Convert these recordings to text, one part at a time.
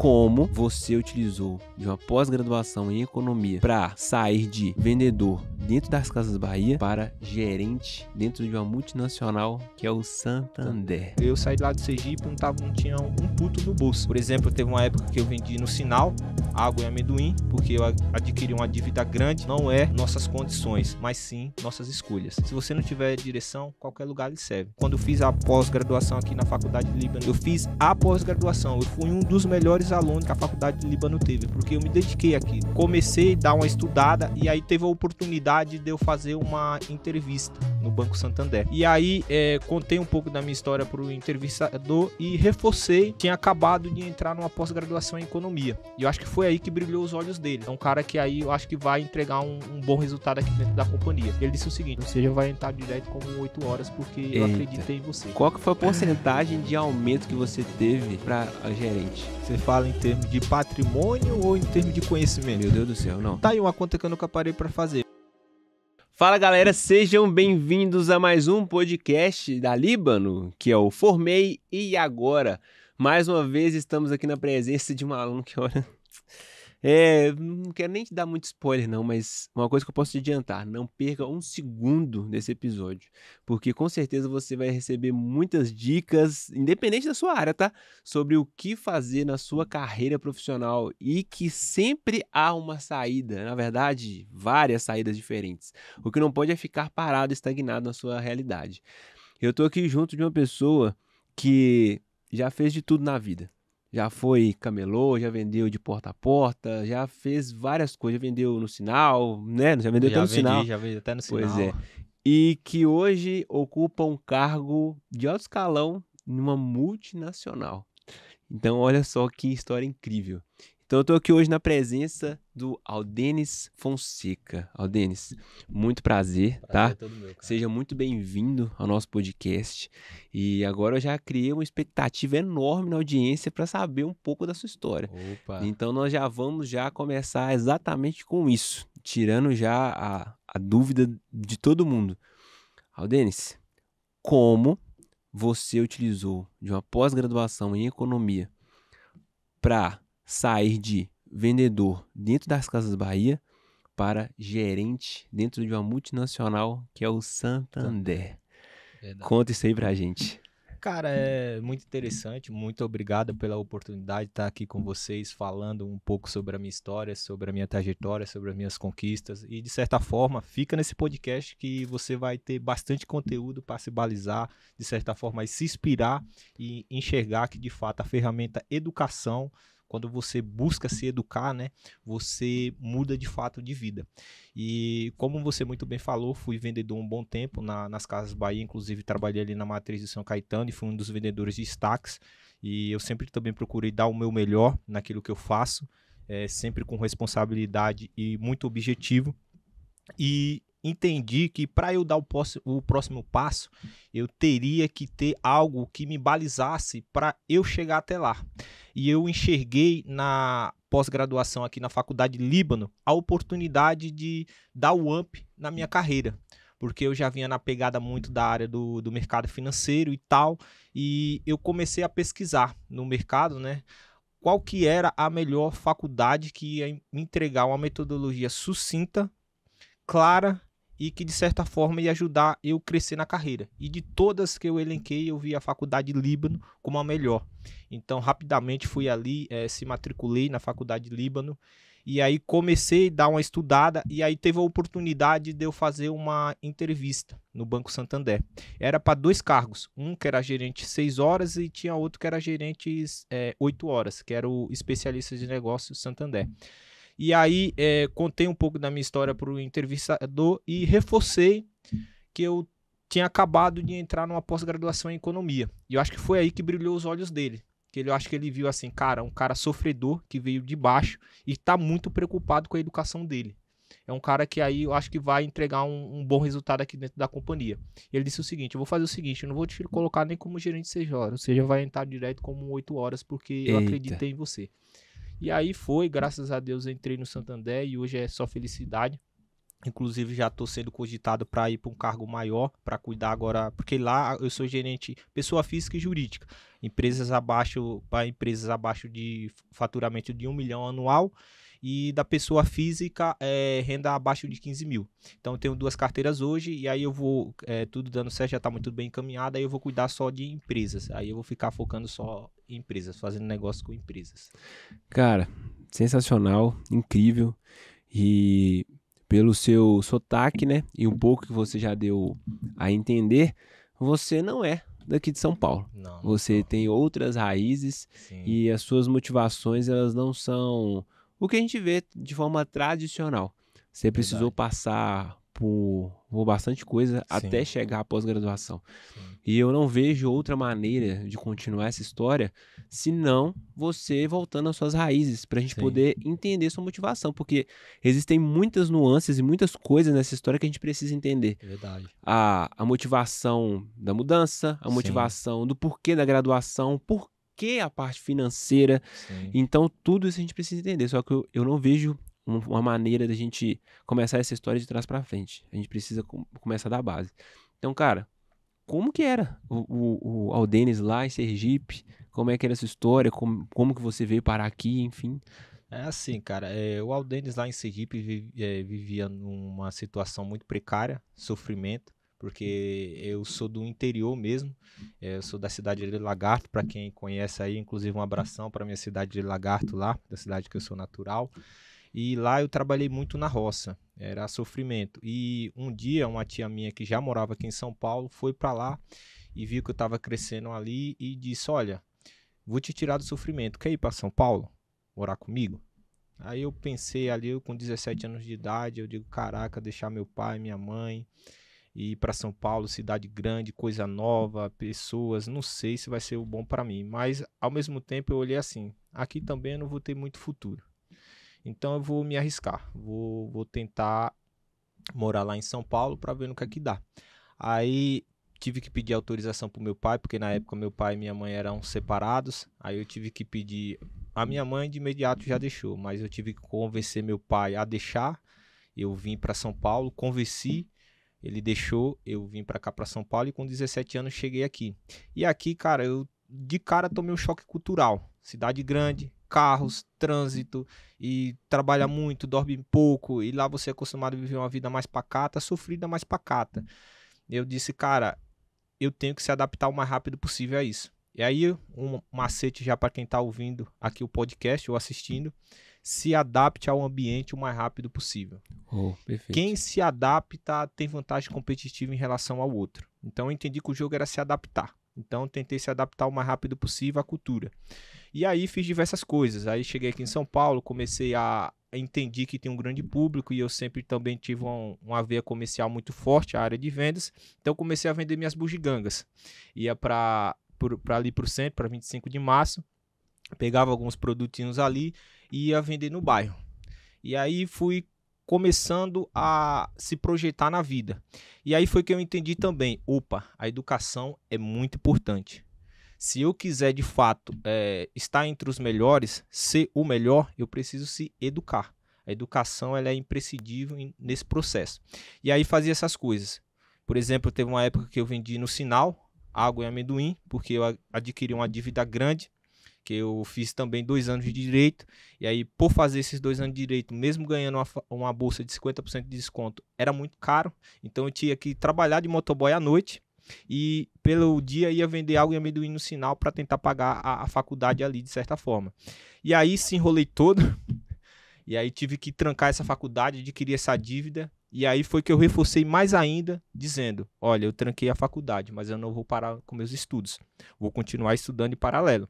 como você utilizou de uma pós-graduação em economia para sair de vendedor dentro das Casas Bahia para gerente dentro de uma multinacional que é o Santander. Eu saí lá do Sergipe e não tinha um puto no bolso. Por exemplo, teve uma época que eu vendi no Sinal água e amendoim, porque eu adquiri uma dívida grande. Não é nossas condições, mas sim nossas escolhas. Se você não tiver direção, qualquer lugar lhe serve. Quando eu fiz a pós-graduação aqui na Faculdade de Líbano, eu fiz a pós-graduação. Eu fui um dos melhores alunos que a Faculdade de Líbano teve, porque eu me dediquei aqui. Comecei a dar uma estudada e aí teve a oportunidade de eu fazer uma entrevista no Banco Santander. E aí contei um pouco da minha história para o entrevistador e reforcei. Tinha acabado de entrar numa pós-graduação em economia. E eu acho que foi aí que brilhou os olhos dele. É um cara que aí eu acho que vai entregar um bom resultado aqui dentro da companhia. Ele disse o seguinte: você já vai entrar direto como 8 horas porque eu acreditei em você. Qual que foi a porcentagem de aumento que você teve para gerente? Você fala em termos de patrimônio ou em termos de conhecimento? Meu Deus do céu, não. Tá aí uma conta que eu nunca parei para fazer. Fala galera, sejam bem-vindos a mais um podcast da Líbano, que é o Formei e Agora. Mais uma vez estamos aqui na presença de um aluno que, olha... não quero nem te dar muito spoiler não, mas uma coisa que eu posso te adiantar: não perca um segundo desse episódio, porque com certeza você vai receber muitas dicas, independente da sua área, tá? Sobre o que fazer na sua carreira profissional e que sempre há uma saída, na verdade, várias saídas diferentes. O que não pode é ficar parado, estagnado na sua realidade. Eu tô aqui junto de uma pessoa que já fez de tudo na vida. Já foi camelô, já vendeu de porta a porta, já fez várias coisas, já vendeu no sinal, né? Já vendeu até no sinal. Já vendi até no sinal. Pois é. E que hoje ocupa um cargo de alto escalão numa multinacional. Então, olha só que história incrível. Então, eu estou aqui hoje na presença do Aldenis Fonseca. Aldenis, muito prazer, tá? É todo meu, cara. Seja muito bem-vindo ao nosso podcast. E agora eu já criei uma expectativa enorme na audiência para saber um pouco da sua história. Opa. Então, nós já vamos começar exatamente com isso, tirando já a dúvida de todo mundo. Aldenis, como você utilizou de uma pós-graduação em economia para sair de vendedor dentro das Casas Bahia para gerente dentro de uma multinacional que é o Santander? Verdade. Conta isso aí pra gente. Cara, é muito interessante. Muito obrigado pela oportunidade de estar aqui com vocês, falando um pouco sobre a minha história, sobre a minha trajetória, sobre as minhas conquistas. E, de certa forma, fica nesse podcast que você vai ter bastante conteúdo para se balizar, de certa forma, e se inspirar e enxergar que, de fato, a ferramenta educação, quando você busca se educar, né, você muda de fato de vida. E como você muito bem falou, fui vendedor um bom tempo nas Casas Bahia, inclusive trabalhei ali na matriz de São Caetano e fui um dos vendedores de destaques. E eu sempre também procurei dar o meu melhor naquilo que eu faço, sempre com responsabilidade e muito objetivo. E entendi que para eu dar o próximo passo, eu teria que ter algo que me balizasse para eu chegar até lá. E eu enxerguei na pós-graduação aqui na Faculdade de Líbano a oportunidade de dar o up na minha carreira, porque eu já vinha na pegada muito da área do mercado financeiro e tal, e eu comecei a pesquisar no mercado, né, qual que era a melhor faculdade que ia me entregar uma metodologia sucinta, clara e que de certa forma ia ajudar eu crescer na carreira. E de todas que eu elenquei, eu vi a Faculdade de Líbano como a melhor. Então rapidamente fui ali, se matriculei na Faculdade de Líbano e aí comecei a dar uma estudada e aí teve a oportunidade de eu fazer uma entrevista no Banco Santander. Era para 2 cargos, um que era gerente 6 horas e tinha outro que era gerente 8 horas, que era o especialista de negócios Santander. E aí contei um pouco da minha história para o entrevistador e reforcei que eu tinha acabado de entrar numa pós-graduação em economia. E eu acho que foi aí que brilhou os olhos dele. Que eu acho que ele viu assim, cara, um cara sofredor que veio de baixo e está muito preocupado com a educação dele. É um cara que aí eu acho que vai entregar um bom resultado aqui dentro da companhia. Ele disse o seguinte: eu vou fazer o seguinte, eu não vou te colocar nem como gerente de 6 horas, ou seja, vai entrar direto como 8 horas porque eu acreditei em você. E aí foi, graças a Deus, eu entrei no Santander e hoje é só felicidade. Inclusive já estou sendo cogitado para ir para um cargo maior, para cuidar agora, porque lá eu sou gerente pessoa física e jurídica, para empresas abaixo de faturamento de 1 milhão anual, e da pessoa física renda abaixo de 15 mil. Então eu tenho 2 carteiras hoje, e aí eu vou, tudo dando certo, já está muito bem encaminhado, aí eu vou cuidar só de empresas, aí eu vou ficar focando só em empresas, fazendo negócio com empresas. Cara, sensacional, incrível. E pelo seu sotaque, né? E um pouco que você já deu a entender, você não é daqui de São Paulo. Não, Você tem outras raízes sim, e as suas motivações, elas não são o que a gente vê de forma tradicional. Você precisou verdade. passar por bastante coisa até Sim, chegar à pós-graduação. sim, E eu não vejo outra maneira de continuar essa história senão você voltando às suas raízes, para a gente sim, poder entender sua motivação, porque existem muitas nuances e muitas coisas nessa história que a gente precisa entender. verdade. A motivação da mudança, a Sim, motivação do porquê da graduação, por que a parte financeira. sim. Então, tudo isso a gente precisa entender. Só que eu não vejo uma maneira da gente começar essa história de trás para frente. A gente precisa começar da base. Então, cara, como que era o Aldenis lá em Sergipe? Como é que era essa história? Como que você veio parar aqui, enfim? É assim, cara, o Aldenis lá em Sergipe vivia numa situação muito precária, sofrimento, porque eu sou do interior mesmo, eu sou da cidade de Lagarto, para quem conhece aí, inclusive um abração para minha cidade de Lagarto lá, da cidade que eu sou natural, e lá eu trabalhei muito na roça, era sofrimento, e um dia uma tia minha que já morava aqui em São Paulo foi para lá e viu que eu estava crescendo ali e disse, olha, vou te tirar do sofrimento, quer ir para São Paulo? Morar comigo? Aí eu pensei ali, eu com 17 anos de idade, eu digo, caraca, deixar meu pai, minha mãe, e ir para São Paulo, cidade grande, coisa nova, pessoas, não sei se vai ser o bom para mim, mas ao mesmo tempo eu olhei assim, aqui também eu não vou ter muito futuro. Então eu vou me arriscar, vou tentar morar lá em São Paulo para ver no que é que dá. Aí tive que pedir autorização pro meu pai, porque na época meu pai e minha mãe eram separados. Aí eu tive que pedir. A minha mãe de imediato já deixou, mas eu tive que convencer meu pai a deixar. Eu vim para São Paulo, convenci, ele deixou, eu vim para cá para São Paulo e com 17 anos cheguei aqui. E aqui, cara, eu de cara tomei um choque cultural. Cidade grande, carros, trânsito e trabalha muito, dorme pouco e lá você é acostumado a viver uma vida mais pacata, sofrida, mais pacata. Eu disse, cara, eu tenho que se adaptar o mais rápido possível a isso. E aí, um macete já para quem está ouvindo aqui o podcast ou assistindo, se adapte ao ambiente o mais rápido possível. Oh, Quem perfeito. se adapta tem vantagem competitiva em relação ao outro. Então eu entendi que o jogo era se adaptar. Então eu tentei se adaptar o mais rápido possível à cultura. E aí fiz diversas coisas. Aí cheguei aqui em São Paulo, comecei a entendi que tem um grande público e eu sempre também tive uma veia comercial muito forte, a área de vendas. Então comecei a vender minhas bugigangas. Ia para ali para o centro, para 25 de março, pegava alguns produtinhos ali e ia vender no bairro. E aí fui começando a se projetar na vida. E aí foi que eu entendi também, opa, a educação é muito importante. Se eu quiser de fato estar entre os melhores, ser o melhor, eu preciso se educar. A educação ela é imprescindível nesse processo. E aí fazia essas coisas. Por exemplo, teve uma época que eu vendi no Sinal água e amendoim, porque eu adquiri uma dívida grande, que eu fiz também 2 anos de direito, e aí por fazer esses 2 anos de direito, mesmo ganhando uma bolsa de 50% de desconto, era muito caro, então eu tinha que trabalhar de motoboy à noite, e pelo dia ia vender água e amendoim no Sinal para tentar pagar a faculdade ali de certa forma. E aí se enrolei todo, e aí tive que trancar essa faculdade, adquirir essa dívida, e aí foi que eu reforcei mais ainda, dizendo, olha, eu tranquei a faculdade, mas eu não vou parar com meus estudos, vou continuar estudando em paralelo.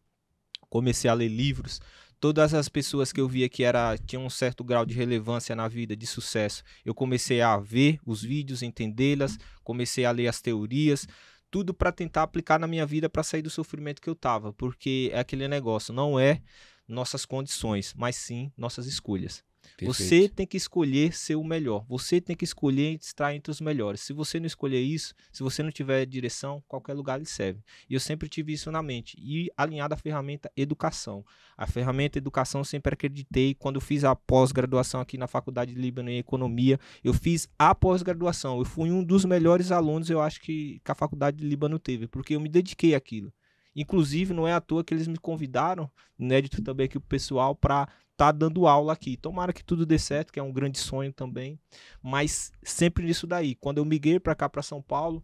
Comecei a ler livros, todas as pessoas que eu via que tinham um certo grau de relevância na vida, de sucesso, eu comecei a ver os vídeos, entendê-las, comecei a ler as teorias, tudo para tentar aplicar na minha vida para sair do sofrimento que eu estava, porque é aquele negócio, não é nossas condições, mas sim nossas escolhas. Você tem que escolher ser o melhor. Você tem que escolher estar entre os melhores. Se você não escolher isso, se você não tiver direção, qualquer lugar lhe serve. E eu sempre tive isso na mente. E alinhado à ferramenta educação. A ferramenta educação eu sempre acreditei. Quando eu fiz a pós-graduação aqui na Faculdade de Líbano em Economia, eu fiz a pós-graduação. Eu fui um dos melhores alunos, eu acho que a Faculdade de Líbano teve, porque eu me dediquei àquilo. Inclusive, não é à toa que eles me convidaram, inédito também aqui o pessoal, para tá dando aula aqui. Tomara que tudo dê certo, que é um grande sonho também, mas sempre nisso daí. Quando eu migrei para cá, para São Paulo,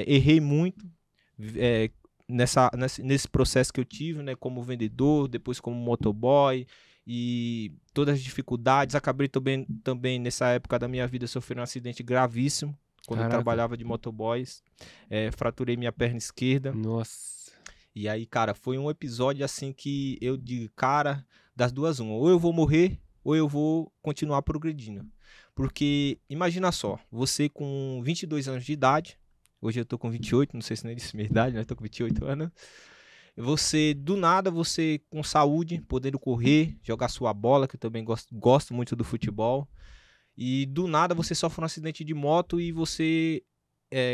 errei muito nesse processo que eu tive, né, como vendedor, depois como motoboy, e todas as dificuldades. Acabei também nessa época da minha vida sofrendo um acidente gravíssimo, quando eu trabalhava de motoboys, fraturei minha perna esquerda. Nossa. E aí, cara, foi um episódio assim que eu digo, cara, das duas uma, ou eu vou morrer ou eu vou continuar progredindo. Porque imagina só, você com 22 anos de idade, hoje eu tô com 28, não sei se nem disse minha idade, mas eu tô com 28 anos. Você, do nada, você com saúde, podendo correr, jogar sua bola, que eu também gosto muito do futebol. E do nada você sofre um acidente de moto e você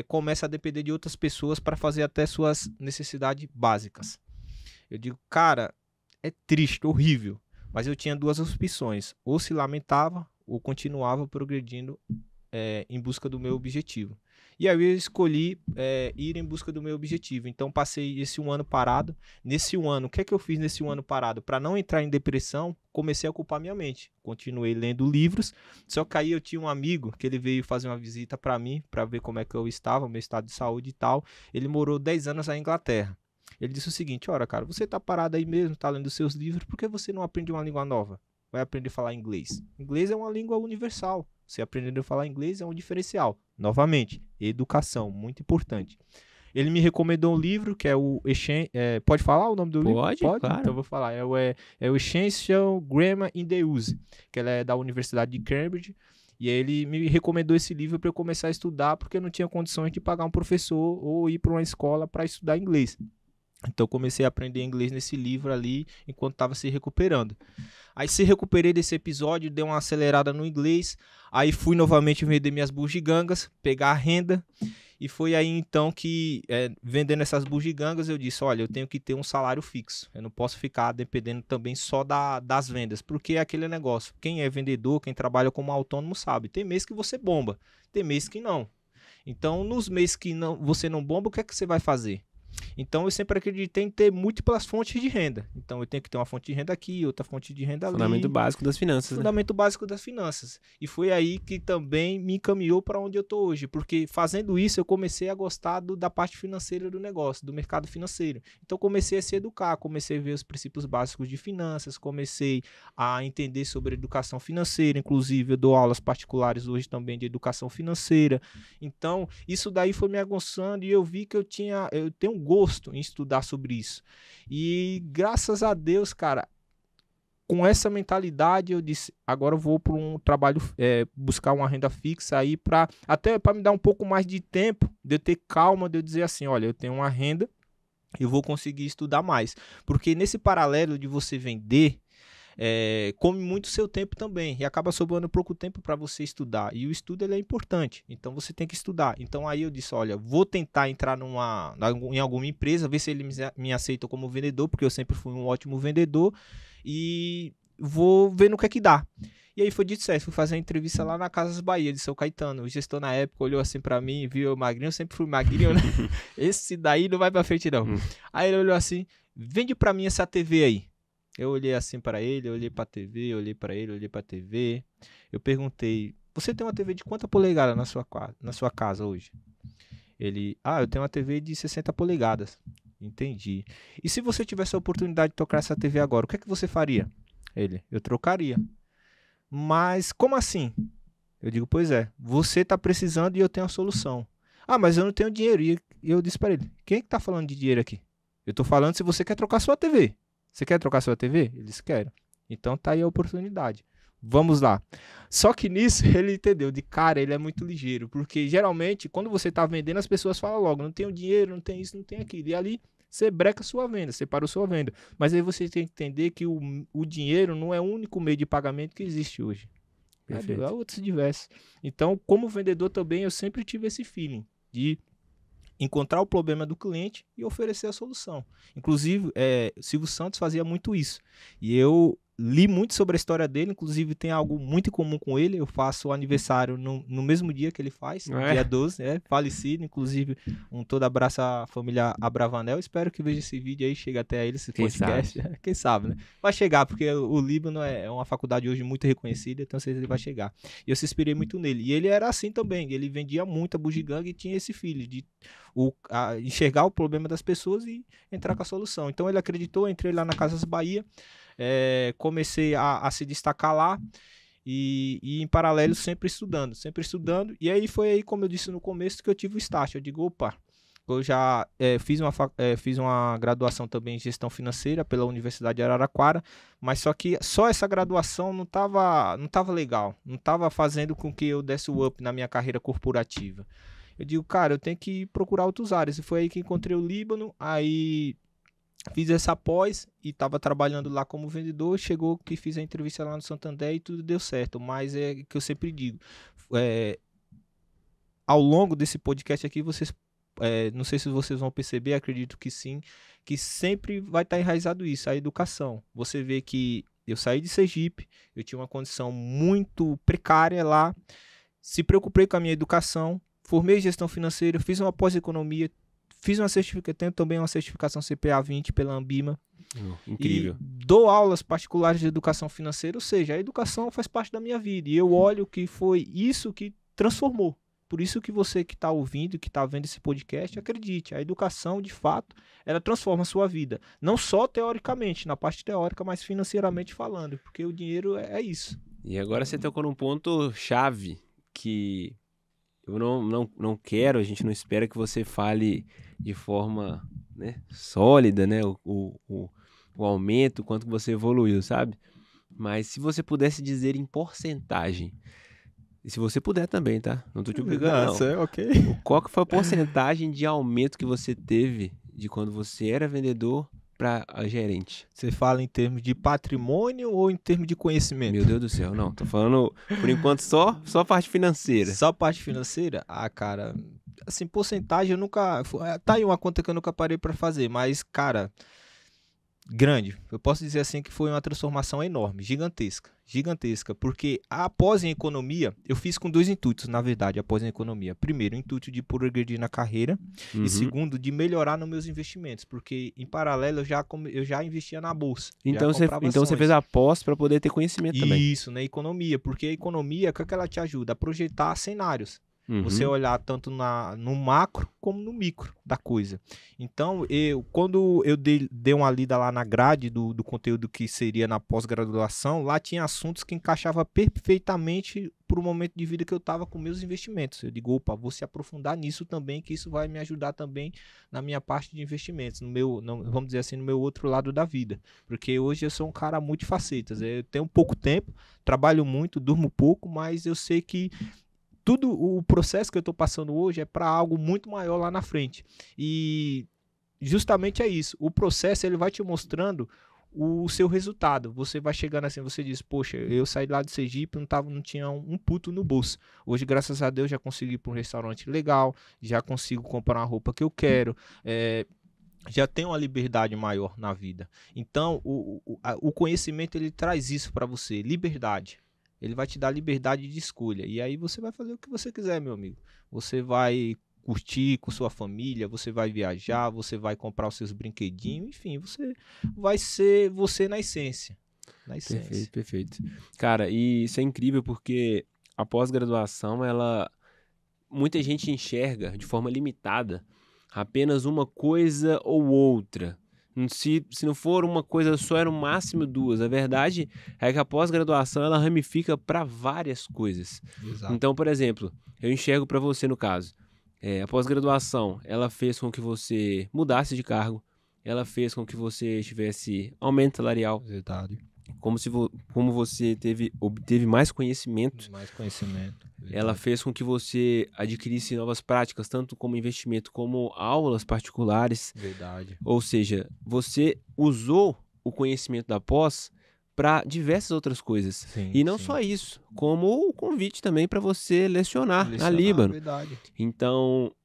começa a depender de outras pessoas para fazer até suas necessidades básicas. Eu digo, cara, é triste, horrível, mas eu tinha duas opções, ou se lamentava ou continuava progredindo em busca do meu objetivo. E aí eu escolhi ir em busca do meu objetivo. Então passei esse um ano parado. Nesse um ano, o que é que eu fiz nesse um ano parado? Para não entrar em depressão, comecei a ocupar minha mente. Continuei lendo livros, só que aí eu tinha um amigo que ele veio fazer uma visita para mim, para ver como é que eu estava, meu estado de saúde e tal. Ele morou 10 anos na Inglaterra. Ele disse o seguinte, ora, cara, você tá parado aí mesmo, tá lendo seus livros, por que você não aprende uma língua nova? Vai aprender a falar inglês. Inglês é uma língua universal. Você aprendendo a falar inglês é um diferencial. Novamente, educação, muito importante. Ele me recomendou um livro que é o pode falar o nome do livro? Pode, claro. Então eu vou falar. É o Essential Grammar in the Use, que ela é da Universidade de Cambridge. E aí ele me recomendou esse livro para eu começar a estudar, porque eu não tinha condições de pagar um professor ou ir para uma escola para estudar inglês. Então eu comecei a aprender inglês nesse livro ali, enquanto estava se recuperando. Aí se recuperei desse episódio, dei uma acelerada no inglês, aí fui novamente vender minhas bugigangas, pegar a renda, e foi aí então que, vendendo essas bugigangas, eu disse, olha, eu tenho que ter um salário fixo, eu não posso ficar dependendo também só das vendas, porque é aquele negócio, quem é vendedor, quem trabalha como autônomo sabe, tem mês que você bomba, tem mês que não. Então, nos meses que você não bomba, o que é que você vai fazer? Então eu sempre acreditei em ter múltiplas fontes de renda. Então eu tenho que ter uma fonte de renda aqui, outra fonte de renda ali. Fundamento básico das finanças. Fundamento básico das finanças. E foi aí que também me encaminhou para onde eu estou hoje. Porque fazendo isso eu comecei a gostar da parte financeira do negócio, do mercado financeiro. Então comecei a se educar, comecei a ver os princípios básicos de finanças, comecei a entender sobre educação financeira. Inclusive eu dou aulas particulares hoje também de educação financeira. Então isso daí foi me aguçando e eu vi que eu tenho gosto em estudar sobre isso. E graças a Deus, cara, com essa mentalidade eu disse, agora eu vou para um trabalho, buscar uma renda fixa aí até para me dar um pouco mais de tempo, de eu ter calma, de eu dizer assim, olha, eu tenho uma renda, eu vou conseguir estudar mais. Porque nesse paralelo de você vender, come muito seu tempo também e acaba sobrando pouco tempo para você estudar, e o estudo ele é importante, então você tem que estudar. Então aí eu disse, olha, vou tentar entrar em alguma empresa, ver se ele me aceita como vendedor, porque eu sempre fui um ótimo vendedor, e vou ver no que é que dá. E aí foi dito certo, fui fazer uma entrevista lá na Casas Bahia de São Caetano. O gestor na época olhou assim pra mim, viu eu magrinho, eu sempre fui magrinho, né? Esse daí não vai pra frente não. Aí ele olhou assim, vende pra mim essa TV aí. Eu olhei assim para ele, eu olhei para a TV, olhei para ele, olhei para a TV. Eu perguntei, você tem uma TV de quanta polegada na sua casa hoje? Ele, eu tenho uma TV de 60 polegadas. Entendi. E se você tivesse a oportunidade de trocar essa TV agora, o que é que você faria? Ele, eu trocaria. Mas como assim? Eu digo, pois é, você está precisando e eu tenho a solução. Mas eu não tenho dinheiro. E eu disse para ele, quem é que está falando de dinheiro aqui? Eu estou falando se você quer trocar sua TV. Você quer trocar sua TV? Eles querem. Então tá aí a oportunidade. Vamos lá. Só que nisso ele entendeu. De cara, ele é muito ligeiro. Porque geralmente, quando você tá vendendo, as pessoas falam logo, não tenho dinheiro, não tem isso, não tem aquilo. E ali você breca sua venda, você parou sua venda. Mas aí você tem que entender que o dinheiro não é o único meio de pagamento que existe hoje. Perfeito. Há outros diversos. Então, como vendedor também, eu sempre tive esse feeling de encontrar o problema do cliente e oferecer a solução. Inclusive, Silvio Santos fazia muito isso. E eu li muito sobre a história dele, inclusive tem algo muito em comum com ele. Eu faço o aniversário no mesmo dia que ele faz, dia 12, falecido. Inclusive, todo abraço à família Abravanel. Espero que veja esse vídeo aí, chegue até ele, esse podcast. Quem sabe, né? Vai chegar, porque o Líbano é uma faculdade hoje muito reconhecida, então ele vai chegar. E eu se inspirei muito nele. E ele era assim também, ele vendia muito a bugiganga e tinha esse filho de enxergar o problema das pessoas e entrar com a solução. Então ele acreditou, entrei lá na Casas Bahia, comecei a se destacar lá e em paralelo sempre estudando, e aí foi aí, como eu disse no começo, que eu tive o start. Eu digo, opa, eu já fiz uma graduação também em gestão financeira pela Universidade de Araraquara, mas só essa graduação não tava legal, não estava fazendo com que eu desse o up na minha carreira corporativa. Eu digo, cara, eu tenho que procurar outras áreas. E foi aí que encontrei o Líbano, aí fiz essa pós e estava trabalhando lá como vendedor. Chegou que fiz a entrevista lá no Santander e tudo deu certo. Mas é que eu sempre digo, ao longo desse podcast aqui, vocês, não sei se vocês vão perceber, acredito que sim, que sempre vai estar enraizado isso, a educação. Você vê que eu saí de Sergipe, eu tinha uma condição muito precária lá, se preocupei com a minha educação, formei gestão financeira, fiz uma pós-economia, tenho também uma certificação CPA 20 pela Ambima. Incrível. E dou aulas particulares de educação financeira, ou seja, a educação faz parte da minha vida. E eu olho que foi isso que transformou. Por isso que você que está ouvindo, que está vendo esse podcast, acredite, a educação, de fato, ela transforma a sua vida. Não só teoricamente, na parte teórica, mas financeiramente falando, porque o dinheiro é isso. E agora você tocou num ponto chave que eu não quero, a gente não espera que você fale de forma, né, sólida, né, o aumento, quanto que você evoluiu, sabe? Mas se você pudesse dizer em porcentagem, e se você puder também, tá? Não tô te obrigando, não. Ok. Qual que foi a porcentagem de aumento que você teve de quando você era vendedor para gerente? Você fala em termos de patrimônio ou em termos de conhecimento? Meu Deus do céu, não. Tô falando, por enquanto, só parte financeira. Só parte financeira? Ah, cara, assim, porcentagem eu nunca... Tá aí uma conta que eu nunca parei para fazer, mas, cara, grande. Eu posso dizer assim que foi uma transformação enorme, gigantesca, porque após em economia, eu fiz com dois intuitos, na verdade, após em economia. Primeiro, o intuito de progredir na carreira, e segundo, de melhorar nos meus investimentos, porque em paralelo eu já investia na bolsa. Então você fez a pós para poder ter conhecimento também. Isso, na economia, porque a economia, o que ela te ajuda? A projetar cenários. Você olhar tanto no macro como no micro da coisa. Então, quando eu dei uma lida lá na grade do conteúdo que seria na pós-graduação, lá tinha assuntos que encaixavam perfeitamente para o momento de vida que eu estava com meus investimentos. Eu digo, opa, vou se aprofundar nisso também, que isso vai me ajudar também na minha parte de investimentos, vamos dizer assim, no meu outro lado da vida. Porque hoje eu sou um cara multifacetas. Eu tenho pouco tempo, trabalho muito, durmo pouco, mas eu sei que tudo o processo que eu estou passando hoje é para algo muito maior lá na frente. E justamente é isso. O processo ele vai te mostrando o seu resultado. Você vai chegando assim, você diz, poxa, eu saí lá de Sergipe, não tinha um puto no bolso. Hoje, graças a Deus, já consegui ir para um restaurante legal, já consigo comprar uma roupa que eu quero, já tenho uma liberdade maior na vida. Então, o conhecimento ele traz isso para você, liberdade. Ele vai te dar liberdade de escolha. E aí você vai fazer o que você quiser, meu amigo. Você vai curtir com sua família, você vai viajar, você vai comprar os seus brinquedinhos, enfim, você vai ser você na essência. Perfeito. Cara, e isso é incrível porque a pós-graduação, muita gente enxerga de forma limitada apenas uma coisa ou outra. Se não for uma coisa só, é no máximo duas. A verdade é que a pós-graduação ela ramifica para várias coisas. Exato. Então, por exemplo, eu enxergo para você no caso, a pós-graduação ela fez com que você mudasse de cargo, ela fez com que você tivesse aumento salarial. Verdade. Como você obteve mais conhecimento. Mais conhecimento. Ela fez com que você adquirisse novas práticas, tanto como investimento como aulas particulares. Verdade. Ou seja, você usou o conhecimento da pós para diversas outras coisas. Sim, E não sim. só isso, como o convite também para você lecionar na Líbano. Verdade. Então,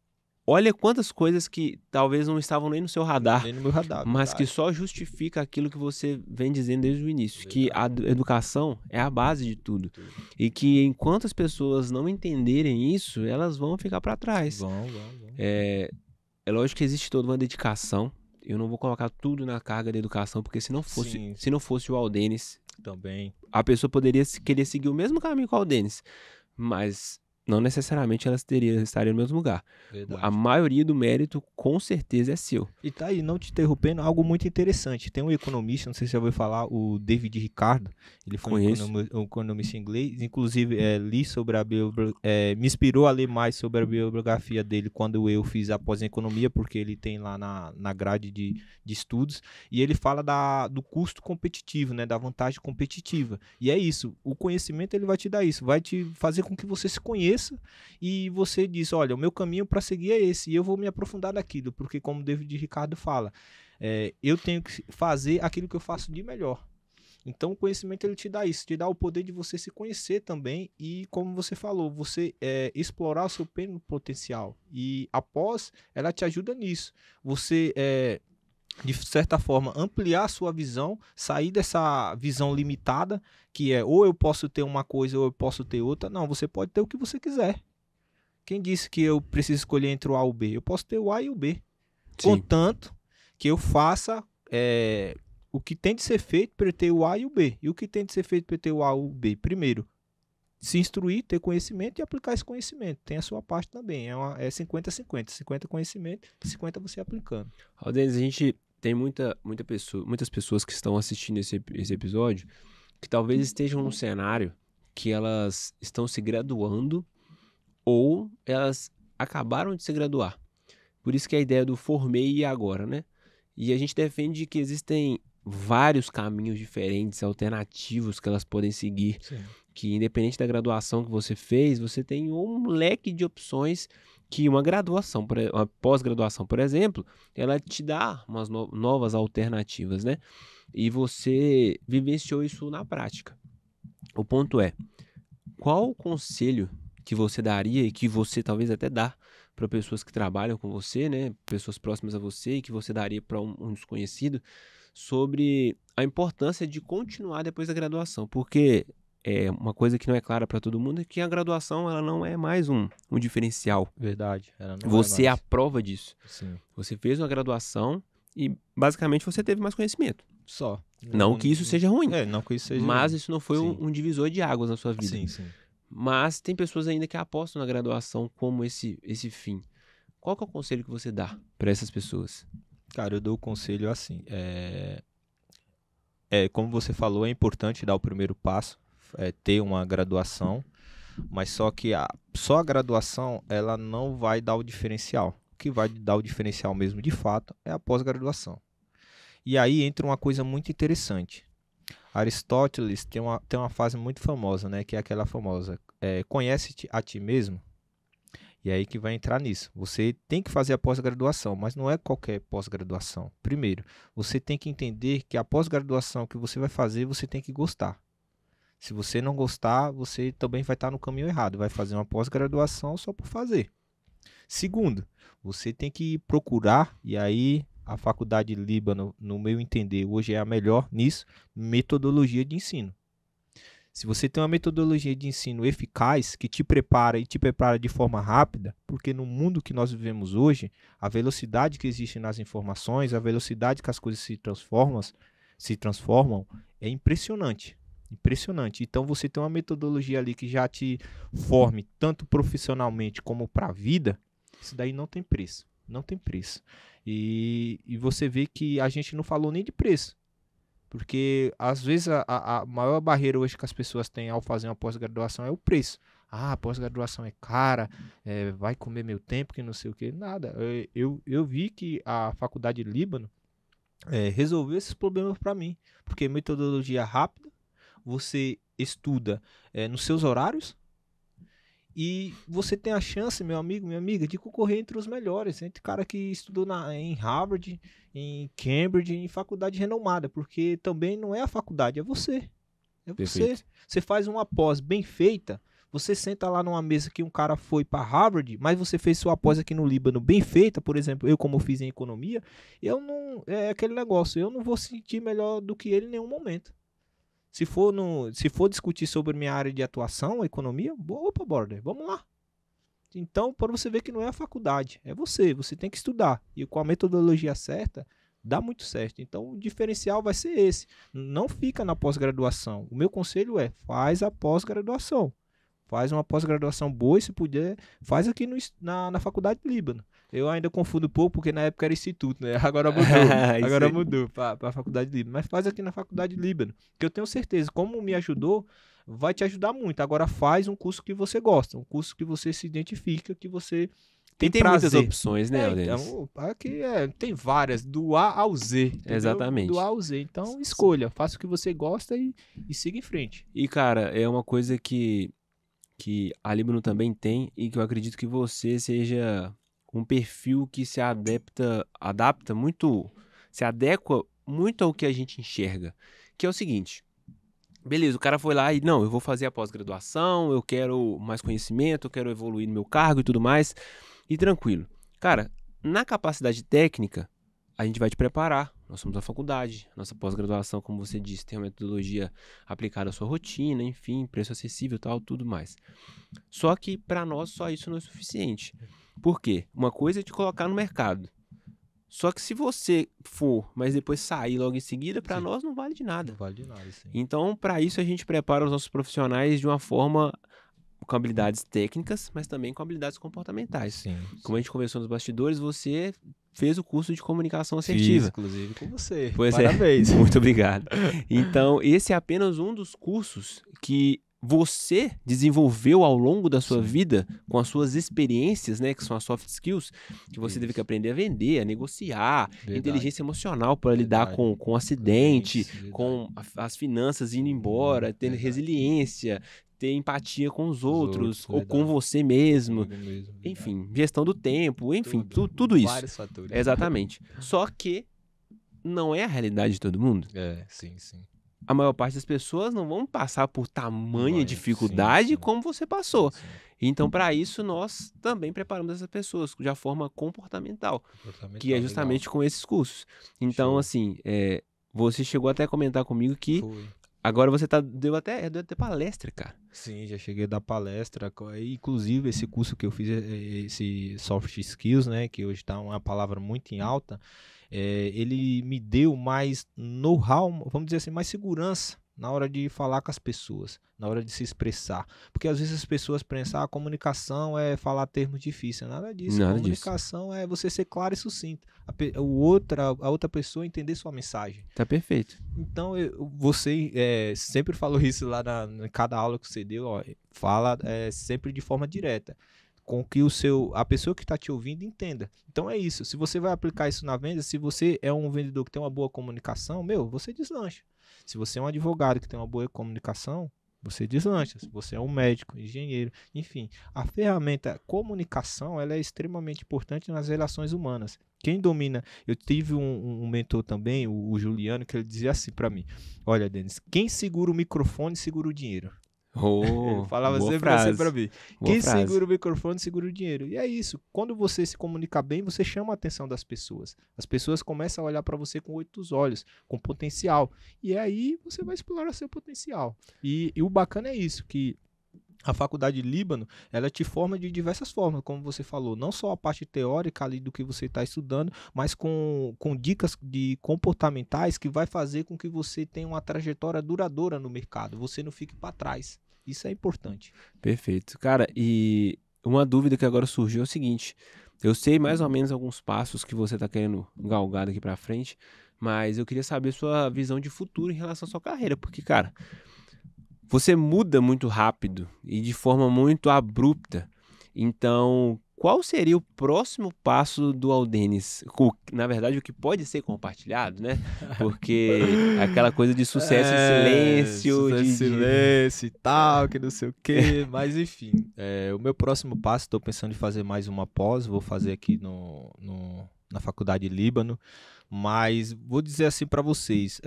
olha quantas coisas que talvez não estavam nem no seu radar, Nem no meu radar, mas que verdade. só justifica aquilo que você vem dizendo desde o início, que a educação é a base de tudo. E que enquanto as pessoas não entenderem isso, elas vão ficar para trás. Vão. É lógico que existe toda uma dedicação. Eu não vou colocar tudo na carga da educação, porque se não fosse o Aldenis, também a pessoa poderia querer seguir o mesmo caminho que o Aldenis, mas não necessariamente elas estariam no mesmo lugar. Verdade. A maioria do mérito, com certeza, é seu. E tá aí, não te interrompendo, algo muito interessante. Tem um economista, não sei se você já ouviu falar, o David Ricardo. Ele foi um economista inglês. Inclusive, li sobre a me inspirou a ler mais sobre a biografia dele quando eu fiz a pós-economia, porque ele tem lá na grade de estudos. E ele fala do custo competitivo, né, da vantagem competitiva. E é isso, o conhecimento ele vai te dar isso, vai te fazer com que você se conheça e você diz, olha, o meu caminho para seguir é esse, e eu vou me aprofundar naquilo, porque como o David Ricardo fala, eu tenho que fazer aquilo que eu faço de melhor. Então o conhecimento ele te dá isso, te dá o poder de você se conhecer também e, como você falou, você explorar o seu pleno potencial. E após, ela te ajuda nisso. Você, de certa forma, ampliar a sua visão, sair dessa visão limitada, que é ou eu posso ter uma coisa ou eu posso ter outra. Não, você pode ter o que você quiser. Quem disse que eu preciso escolher entre o A e o B? Eu posso ter o A e o B. Sim. Contanto que eu faça o que tem de ser feito para ter o A e o B. E o que tem de ser feito para ter o A e o B? Primeiro, se instruir, ter conhecimento e aplicar esse conhecimento. Tem a sua parte também. É 50-50. 50 conhecimento, 50 você aplicando. Aldenis, a gente tem muitas pessoas que estão assistindo esse episódio que talvez estejam num cenário que elas estão se graduando ou elas acabaram de se graduar. Por isso que é a ideia do formei e agora, né? E a gente defende que existem vários caminhos diferentes, alternativos que elas podem seguir. Sim. Que independente da graduação que você fez, você tem um leque de opções que uma graduação, uma pós-graduação, por exemplo, ela te dá umas novas alternativas, né? E você vivenciou isso na prática. O ponto é, qual o conselho que você daria e que você talvez até dá para pessoas que trabalham com você, né? Pessoas próximas a você e que você daria para um desconhecido sobre a importância de continuar depois da graduação? Porque uma coisa que não é clara para todo mundo é que a graduação ela não é mais um diferencial. Verdade. Ela não você é a prova disso. Sim. Você fez uma graduação e basicamente você teve mais conhecimento. Só. Não que isso seja ruim. Não que isso seja mas ruim. isso não foi um divisor de águas na sua vida. Sim, sim. Mas tem pessoas ainda que apostam na graduação como esse fim. Qual que é o conselho que você dá para essas pessoas? Cara, eu dou o conselho assim. Como você falou, é importante dar o primeiro passo, ter uma graduação, mas só que só a graduação ela não vai dar o diferencial. O que vai dar o diferencial mesmo, de fato, é a pós-graduação. E aí entra uma coisa muito interessante. Aristóteles tem uma frase muito famosa, né, que é aquela famosa, conhece-te a ti mesmo. E aí que vai entrar nisso. Você tem que fazer a pós-graduação, mas não é qualquer pós-graduação. Primeiro, você tem que entender que a pós-graduação que você vai fazer, você tem que gostar. Se você não gostar, você também vai estar no caminho errado. Vai fazer uma pós-graduação só por fazer. Segundo, você tem que procurar, e aí a Faculdade Líbano, no meu entender, hoje é a melhor nisso, metodologia de ensino. Se você tem uma metodologia de ensino eficaz, que te prepara e te prepara de forma rápida, porque no mundo que nós vivemos hoje, a velocidade que existe nas informações, a velocidade que as coisas se transformam é impressionante. Impressionante. Então você tem uma metodologia ali que já te forme tanto profissionalmente como para a vida, isso daí não tem preço. Não tem preço. E você vê que a gente não falou nem de preço. Porque, às vezes, a maior barreira hoje que as pessoas têm ao fazer uma pós-graduação é o preço. A pós-graduação é cara, vai comer meu tempo, que não sei o que. Nada. Eu vi que a Faculdade Líbano resolveu esses problemas para mim. Porque metodologia rápida, você estuda nos seus horários E você tem a chance, meu amigo, minha amiga, de concorrer entre os melhores, entre cara que estudou em Harvard, em Cambridge, em faculdade renomada, porque também não é a faculdade, é você. É você. Perfeito. Você faz uma pós bem feita, você senta lá numa mesa que um cara foi para Harvard, mas você fez sua pós aqui no Líbano bem feita, por exemplo, eu como fiz em economia, eu não, é aquele negócio, eu não vou sentir melhor do que ele em nenhum momento. Se for discutir sobre minha área de atuação, economia, opa, Border, vamos lá. Então, para você ver que não é a faculdade, é você tem que estudar. E com a metodologia certa, dá muito certo. Então, o diferencial vai ser esse. Não fica na pós-graduação. O meu conselho é, faz a pós-graduação. Faz uma pós-graduação boa e, se puder, faz aqui na Faculdade do Líbano. Eu ainda confundo um pouco, porque na época era instituto, né? Agora mudou. Agora mudou para a Faculdade do Líbano. Mas faz aqui na Faculdade do Líbano, que eu tenho certeza, como me ajudou, vai te ajudar muito. Agora faz um curso que você gosta, um curso que você se identifica, que você tem prazer. Muitas opções, né, Então, aqui tem várias, do A ao Z. Entendeu? Exatamente. Do A ao Z. Então, escolha, faça o que você gosta e siga em frente. E, cara, é uma coisa que a Líbano também tem e que eu acredito que você seja um perfil que se adapta muito, se adequa muito ao que a gente enxerga, que é o seguinte, beleza, o cara foi lá e, não, eu vou fazer a pós-graduação, eu quero mais conhecimento, eu quero evoluir no meu cargo e tudo mais, e tranquilo. Cara, na capacidade técnica, a gente vai te preparar. Nós somos a faculdade, nossa pós-graduação, como você disse, tem uma metodologia aplicada à sua rotina, enfim, preço acessível e tal, tudo mais. Só que para nós só isso não é suficiente. Por quê? Uma coisa é te colocar no mercado. Só que se você for, mas depois sair logo em seguida, para nós não vale de nada. Não vale de nada, sim. Então, para isso a gente prepara os nossos profissionais de uma forma com habilidades técnicas, mas também com habilidades comportamentais. Sim. Como a gente conversou nos bastidores, você fez o curso de comunicação assertiva. Fiz, inclusive, com você. Pois parabéns. Muito obrigado. Então, esse é apenas um dos cursos que você desenvolveu ao longo da sua vida com as suas experiências, né, que são as soft skills, que você teve que aprender a vender, a negociar, inteligência emocional para lidar com acidente, com as finanças indo embora, ter resiliência, ter empatia com os outros ou com você mesmo. Enfim, gestão do tempo, enfim, tudo isso. Vários fatores. Exatamente. Só que não é a realidade de todo mundo. Sim. A maior parte das pessoas não vão passar por tamanha dificuldade como você passou. Sim. Então, para isso, nós também preparamos essas pessoas de forma comportamental, que é justamente com esses cursos. Então, assim, você chegou até a comentar comigo que agora você deu até palestra, cara. Sim, já cheguei a dar palestra. Inclusive, esse curso que eu fiz, esse Soft Skills, né, que hoje está uma palavra muito em alta, ele me deu mais know-how, vamos dizer assim, mais segurança na hora de falar com as pessoas, na hora de se expressar. Porque às vezes as pessoas pensam, a comunicação é falar termos difíceis. Nada disso. A comunicação é você ser claro e sucinto. A outra pessoa entender sua mensagem. Tá perfeito. Então, você sempre falou isso lá em cada aula que você deu, fala sempre de forma direta, com que a pessoa que está te ouvindo entenda. Então é isso. Se você vai aplicar isso na venda, se você é um vendedor que tem uma boa comunicação, você deslancha. Se você é um advogado que tem uma boa comunicação, você deslancha. Se você é um médico, engenheiro, enfim. A ferramenta comunicação, ela é extremamente importante nas relações humanas. Quem domina... Eu tive um mentor também, o Juliano, que ele dizia assim para mim: olha, Denis, quem segura o microfone, segura o dinheiro. Ele falava sempre assim pra mim. Quem segura o microfone, segura o dinheiro. E é isso. Quando você se comunica bem, você chama a atenção das pessoas. As pessoas começam a olhar para você com 8 olhos, com potencial. E aí você vai explorar seu potencial. E o bacana é isso, que a Faculdade Líbano, ela te forma de diversas formas, como você falou, não só a parte teórica ali do que você está estudando, mas com dicas comportamentais que vai fazer com que você tenha uma trajetória duradoura no mercado, você não fique para trás. Isso é importante. Perfeito. Cara, e uma dúvida que agora surgiu é o seguinte: eu sei mais ou menos alguns passos que você está querendo galgar daqui para frente, mas eu queria saber sua visão de futuro em relação à sua carreira, porque, cara, você muda muito rápido e de forma muito abrupta. Então, qual seria o próximo passo do Aldenis? Na verdade, o que pode ser compartilhado, né? Porque aquela coisa de sucesso em silêncio, sucesso em silêncio e tal, que não sei o quê. Mas enfim, o meu próximo passo, estou pensando em fazer mais uma pós, vou fazer aqui na Faculdade Líbano, mas vou dizer assim para vocês,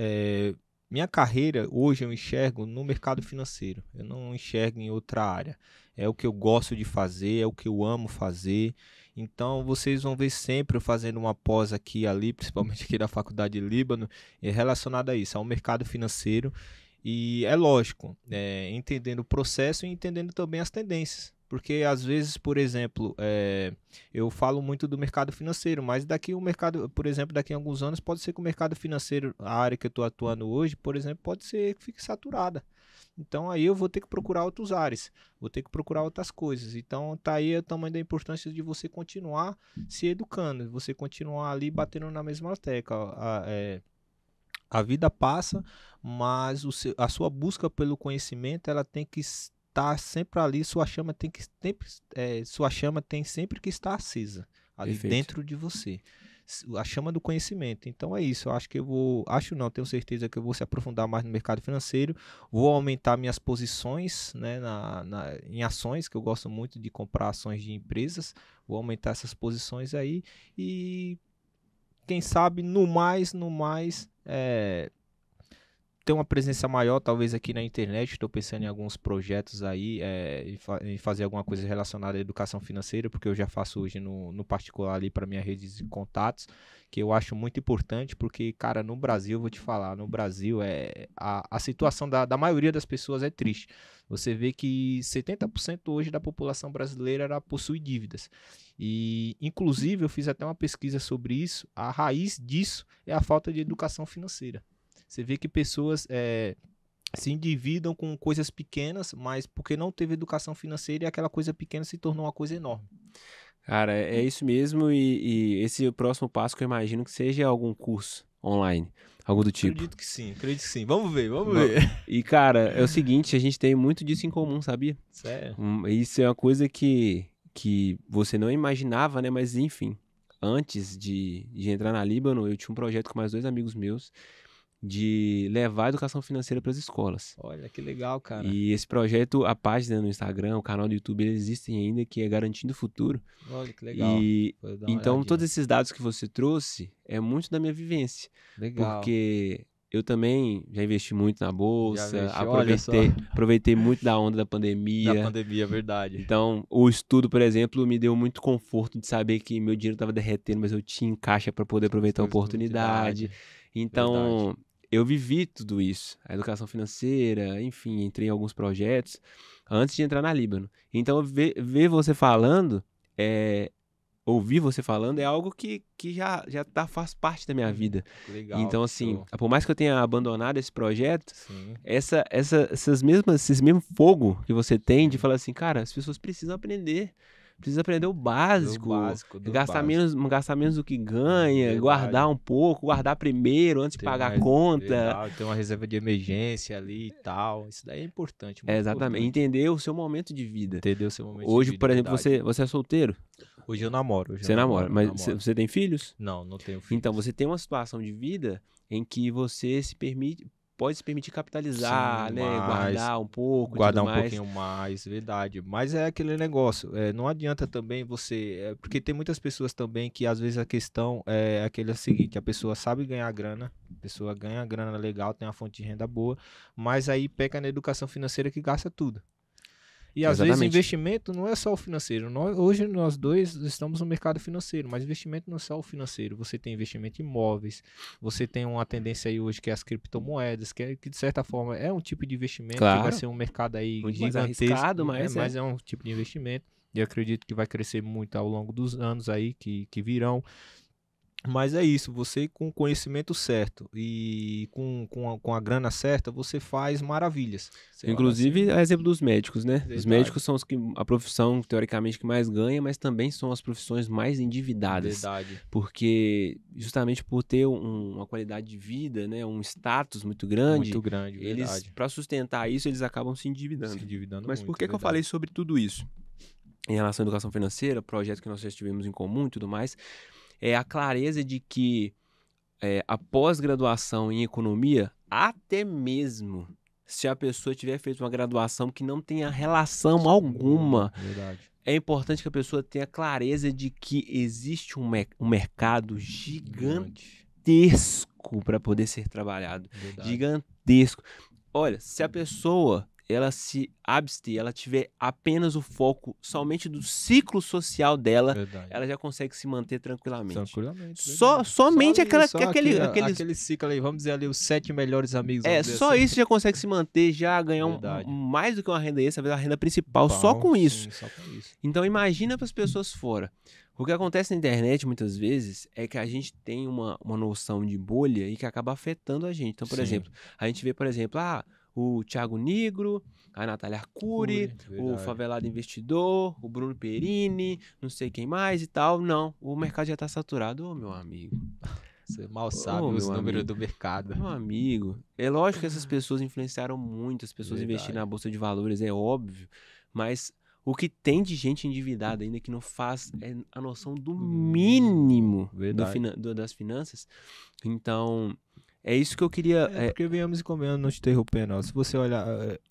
minha carreira hoje eu enxergo no mercado financeiro, eu não enxergo em outra área. É o que eu gosto de fazer, é o que eu amo fazer. Então vocês vão ver sempre eu fazendo uma pós aqui e ali, principalmente aqui da Faculdade Líbano, relacionada a isso, ao mercado financeiro. E é lógico, entendendo o processo e entendendo também as tendências. Porque às vezes, por exemplo, eu falo muito do mercado financeiro, mas daqui o mercado, por exemplo, daqui a alguns anos pode ser que o mercado financeiro, a área que eu estou atuando hoje, por exemplo, pode ser que fique saturada. Então aí eu vou ter que procurar outros áreas, vou ter que procurar outras coisas. Então tá aí o tamanho da importância de você continuar se educando, você continuar ali batendo na mesma tecla. A vida passa, mas a sua busca pelo conhecimento ela tem que estar sempre ali, sua chama tem sempre que estar acesa ali Perfeito. dentro de você. A chama do conhecimento. Então é isso, eu acho que tenho certeza que eu vou se aprofundar mais no mercado financeiro, vou aumentar minhas posições, né, em ações, que eu gosto muito de comprar ações de empresas, vou aumentar essas posições aí e quem sabe no mais, ter uma presença maior, talvez aqui na internet. Estou pensando em alguns projetos aí, em fazer alguma coisa relacionada à educação financeira, porque eu já faço hoje no particular ali para minha rede de contatos, que eu acho muito importante, porque, cara, no Brasil, vou te falar, no Brasil a situação da maioria das pessoas é triste. Você vê que 70% hoje da população brasileira ela possui dívidas. E, inclusive, eu fiz até uma pesquisa sobre isso. A raiz disso é a falta de educação financeira. Você vê que pessoas se endividam com coisas pequenas, mas porque não teve educação financeira e aquela coisa pequena se tornou uma coisa enorme. Cara, é isso mesmo e esse é o próximo passo que eu imagino que seja algum curso online, algo do tipo. Acredito que sim. Vamos ver. E, cara, é o seguinte, a gente tem muito disso em comum, sabia? Sério? Isso é uma coisa que você não imaginava, né? Mas, enfim, antes de entrar na Líbano, eu tinha um projeto com mais 2 amigos meus de levar a educação financeira para as escolas. Olha, que legal, cara. E esse projeto, a página no Instagram, o canal do YouTube, eles existem ainda, que é Garantindo o Futuro. Olha, que legal. E então, todos esses dados que você trouxe é muito da minha vivência. Legal. Porque eu também já investi muito na bolsa, olha aproveitei muito da onda da pandemia. Da pandemia, é verdade. Então, o estudo, por exemplo, me deu muito conforto de saber que meu dinheiro estava derretendo, mas eu tinha em caixa para poder aproveitar a oportunidade. Então, eu vivi tudo isso, a educação financeira, enfim, entrei em alguns projetos antes de entrar na Líbano. Então, ver você falando, ouvir você falando é algo que já faz parte da minha vida. Legal. Então, assim, por mais que eu tenha abandonado esse projeto, sim, esse mesmo fogo que você tem de falar assim, cara, as pessoas precisam aprender o básico, gastar menos do que ganha, Verdade. guardar um pouco, guardar primeiro antes de pagar a conta. Verdade, ter uma reserva de emergência ali e tal. Isso daí é importante. Exatamente. Importante. Entender o seu momento de vida. Entender o seu momento Hoje, de vida. por exemplo, você é solteiro? Hoje eu namoro. Você namora, mas você tem filhos? Não tenho filhos. Então, você tem uma situação de vida em que você pode se permitir capitalizar, né? Guardar um pouco. Guardar um pouquinho mais, verdade. Mas é aquele negócio. Não adianta também você. Porque tem muitas pessoas também que às vezes a questão é aquele seguinte: a pessoa sabe ganhar grana, a pessoa ganha grana legal, tem uma fonte de renda boa, mas aí peca na educação financeira que gasta tudo. E às vezes investimento não é só o financeiro. Hoje nós dois estamos no mercado financeiro, mas investimento não é só o financeiro. Você tem investimento em imóveis, você tem uma tendência aí hoje que é as criptomoedas, que de certa forma é um tipo de investimento, claro, que vai ser um mercado aí muito gigantesco, mais mas é um tipo de investimento. E eu acredito que vai crescer muito ao longo dos anos aí que virão. Mas é isso, você com o conhecimento certo e com a grana certa, você faz maravilhas. Inclusive, é exemplo dos médicos, né? Verdade. Os médicos são a profissão, teoricamente, que mais ganha, mas também são as profissões mais endividadas. Verdade. Porque, justamente por ter uma qualidade de vida, né? Um status muito grande, eles, para sustentar isso, eles acabam se endividando. Mas por que eu falei sobre tudo isso? em relação à educação financeira, projeto que nós já tivemos em comum e tudo mais, é a clareza de que a pós-graduação em economia, até mesmo se a pessoa tiver feito uma graduação que não tenha relação alguma, Verdade. é importante que a pessoa tenha clareza de que existe um mercado gigantesco para poder ser trabalhado. Verdade. Gigantesco. Olha, se a pessoa ela se abster, ela tiver apenas o foco somente do ciclo social dela, Verdade. ela já consegue se manter tranquilamente. Tranquilamente. Somente aquele aquele ciclo ali, vamos dizer ali, os 7 melhores amigos. só assim. isso já consegue se manter, já ganhar Verdade. mais do que uma renda extra, a renda principal, só com isso. Sim, só com isso. Então imagina para as pessoas fora. O que acontece na internet muitas vezes é que a gente tem uma noção de bolha e que acaba afetando a gente. Então, por Sim. exemplo, a gente vê, por exemplo, o Thiago Nigro, a Natália Arcuri, o verdade. Favelado Investidor, o Bruno Perini, não sei quem mais e tal. Não, o mercado já está saturado. Ô, meu amigo. Você mal sabe os números do mercado. Meu amigo, é lógico que essas pessoas influenciaram muito, as pessoas Verdade. investiram na Bolsa de Valores, é óbvio, mas o que tem de gente endividada ainda que não faz a noção do mínimo das finanças. Então, é isso que eu queria... Porque venhamos e convenhamos, não te interrompendo. Ó. Se você olhar,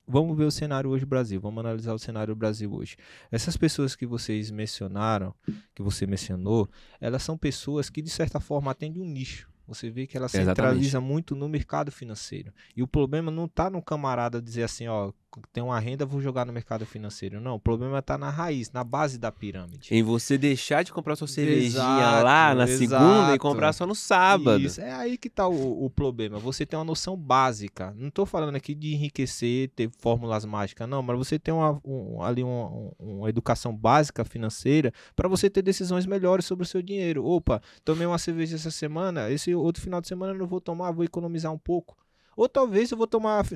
vamos ver o cenário hoje do Brasil, vamos analisar o cenário do Brasil hoje. Essas pessoas que vocês mencionaram, que você mencionou, elas são pessoas que de certa forma atendem um nicho. Você vê que ela centraliza muito no mercado financeiro. E o problema não está no camarada dizer assim, ó, tem uma renda, vou jogar no mercado financeiro. Não, o problema está na raiz, na base da pirâmide. Em você deixar de comprar sua cervejinha lá na segunda e comprar só no sábado. Isso, é aí que está o problema. Você tem uma noção básica. Não estou falando aqui de enriquecer, ter fórmulas mágicas, não, mas você tem uma educação básica financeira para você ter decisões melhores sobre o seu dinheiro. Opa, tomei uma cerveja essa semana, esse outro final de semana eu não vou tomar, vou economizar um pouco. Ou talvez eu vou tomar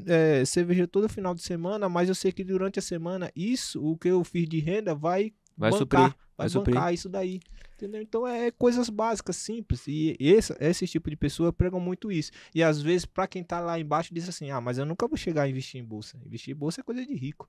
cerveja todo final de semana, mas eu sei que durante a semana o que eu fiz de renda vai bancar isso daí. Entendeu? Então é coisas básicas, simples. E esse tipo de pessoa pregam muito isso. E às vezes, para quem tá lá embaixo, diz assim, mas eu nunca vou chegar a investir em bolsa. Investir em bolsa é coisa de rico.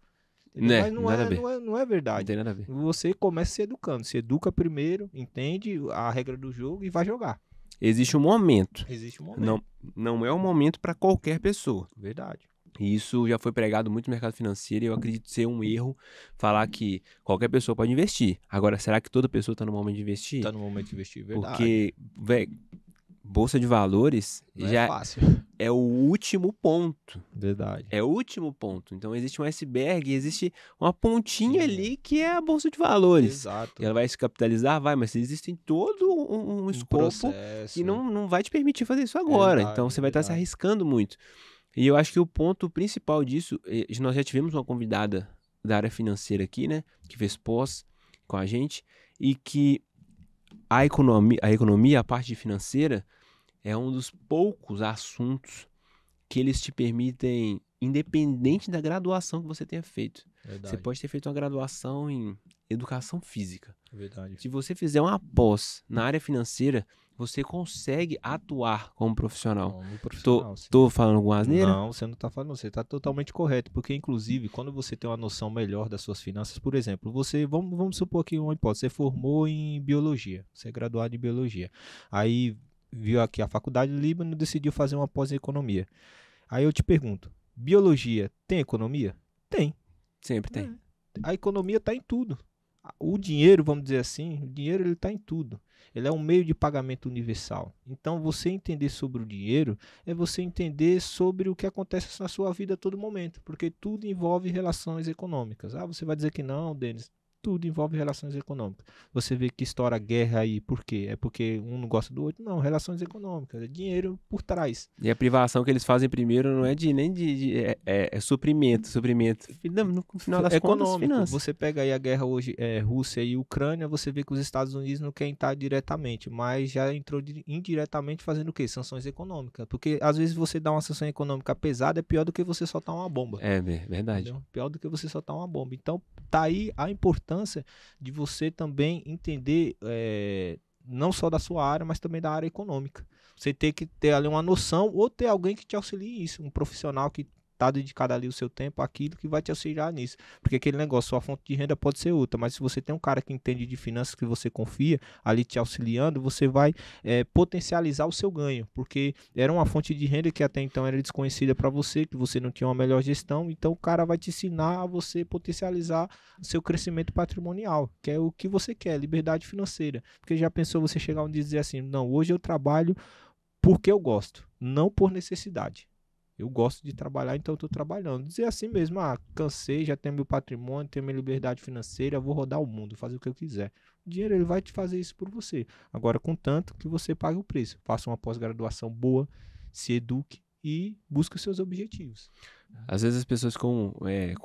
Mas não é verdade. Não tem nada a ver. Você começa se educando. Se educa primeiro, entende a regra do jogo e vai jogar. Existe um momento. Existe um momento. Não é um momento para qualquer pessoa. Verdade. E isso já foi pregado muito no mercado financeiro e eu acredito ser um erro falar que qualquer pessoa pode investir. Agora, será que toda pessoa está no momento de investir? Está no momento de investir, verdade. Porque, Bolsa de Valores já é fácil. É o último ponto. Verdade. É o último ponto. Então existe um iceberg, existe uma pontinha ali que é a Bolsa de Valores. Exato. Ela vai se capitalizar? Vai, mas existe todo um escopo processo. que não vai te permitir fazer isso agora. Verdade, então você vai estar se arriscando muito. E eu acho que o ponto principal disso, nós já tivemos uma convidada da área financeira aqui, né? Que fez pós com a gente. E que a economia, a parte financeira, é um dos poucos assuntos que eles te permitem, independente da graduação que você tenha feito. Verdade. Você pode ter feito uma graduação em educação física. Verdade. Se você fizer uma pós na área financeira, você consegue atuar como profissional. Tô falando alguma asneira? Não, você não tá falando, você tá totalmente correto, porque inclusive, quando você tem uma noção melhor das suas finanças, por exemplo, vamos supor aqui uma hipótese, você formou em biologia, você é graduado em biologia, aí viu aqui a faculdade do Líbano e decidiu fazer uma pós em economia. Aí eu te pergunto, biologia tem economia? Tem. Sempre tem. A economia está em tudo. O dinheiro, vamos dizer assim, o dinheiro ele está em tudo. Ele é um meio de pagamento universal. Então, você entender sobre o dinheiro é você entender sobre o que acontece na sua vida a todo momento, porque tudo envolve relações econômicas. Você vai dizer que não, Denis. Tudo envolve relações econômicas. Você vê que estoura guerra aí, por quê? É porque um não gosta do outro? Não, relações econômicas, é dinheiro por trás. E a privação que eles fazem primeiro não é é suprimento. No final das contas, finanças. Você pega aí a guerra hoje, Rússia e Ucrânia, você vê que os Estados Unidos não querem entrar diretamente, mas já entrou indiretamente fazendo o quê? Sanções econômicas. Porque às vezes você dá uma sanção econômica pesada, é pior do que você soltar uma bomba. É verdade. Entendeu? Pior do que você soltar uma bomba. Então, tá aí a importância de você também entender não só da sua área, mas também da área econômica. Você tem que ter ali uma noção ou ter alguém que te auxilie isso, um profissional que dedicado ali o seu tempo àquilo que vai te auxiliar nisso. Porque aquele negócio, sua fonte de renda pode ser outra, mas se você tem um cara que entende de finanças, que você confia, ali te auxiliando, você vai potencializar o seu ganho, porque era uma fonte de renda que até então era desconhecida para você, que você não tinha uma melhor gestão, então o cara vai te ensinar a você potencializar o seu crescimento patrimonial, que é o que você quer, liberdade financeira. Porque já pensou você chegar um dia e dizer assim, não, hoje eu trabalho porque eu gosto, não por necessidade. Eu gosto de trabalhar, então eu estou trabalhando. Dizer assim mesmo, cansei, já tenho meu patrimônio, tenho minha liberdade financeira, vou rodar o mundo, fazer o que eu quiser. O dinheiro ele vai te fazer isso por você. Agora, contanto que você pague o preço. Faça uma pós-graduação boa, se eduque e busque os seus objetivos. Às vezes as pessoas com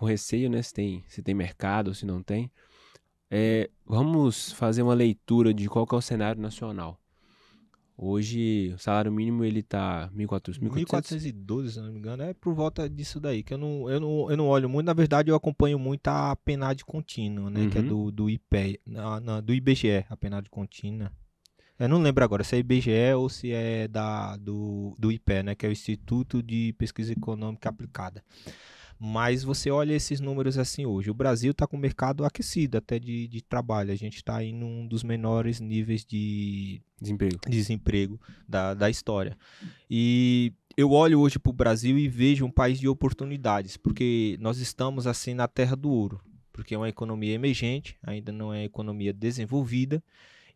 receio, né? Se tem mercado ou se não tem. Vamos fazer uma leitura de qual que é o cenário nacional. Hoje, o salário mínimo ele tá 1.412, se não me engano, é por volta disso daí, que eu não olho muito, na verdade eu acompanho muito a PNAD contínua, né, que é do IPE, do IBGE, a PNAD contínua. Eu não lembro agora se é IBGE ou se é do IPE, né, que é o Instituto de Pesquisa Econômica Aplicada. Mas você olha esses números assim hoje, o Brasil está com o mercado aquecido até de trabalho, a gente está em um dos menores níveis de desemprego da história. E eu olho hoje para o Brasil e vejo um país de oportunidades, porque nós estamos assim na terra do ouro, porque é uma economia emergente, ainda não é economia desenvolvida,